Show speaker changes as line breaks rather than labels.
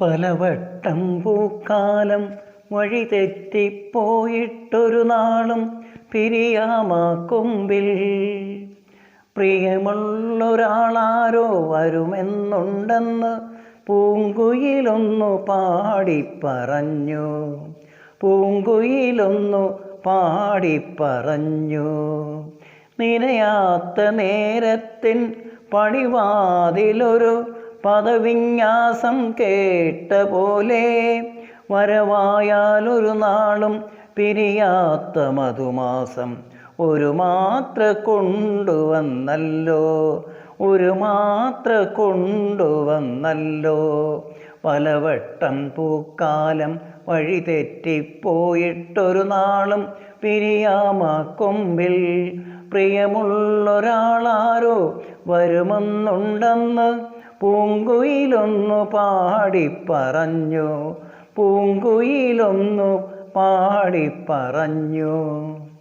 പലവട്ടം പൂക്കാലം വഴി തെറ്റിപ്പോയിട്ടൊരു നാളും പിരിയാമാ കൊമ്പിൽ പ്രിയമുള്ളൊരാളാരോ വരുമെന്നുണ്ടെന്ന് പൂങ്കുയിലൊന്നു പാടിപ്പറഞ്ഞു. പൂങ്കുയിലൊന്നു പാടിപ്പറഞ്ഞു. നിനയാത്ത നേരത്തിൻ പടിവാതിലൊരു പദവിന്യാസം കേട്ട പോലെ വരവായാലൊരു നാളും പിരിയാത്ത മധുമാസം ഒരു മാത്ര കൊണ്ടുവന്നല്ലോ. ഒരു മാത്ര കൊണ്ടുവന്നല്ലോ. പലവട്ടം പൂക്കാലം വഴി തെറ്റിപ്പോയിട്ടൊരു നാളും പിരിയാമാ കൊമ്പിൽ പ്രിയമുള്ളൊരാളാരോ വരുമെന്നുണ്ടെന്ന് പൂങ്കുയിലൊന്നു പാടിപ്പറഞ്ഞു. പൂങ്കുയിലൊന്നു പാടിപ്പറഞ്ഞു.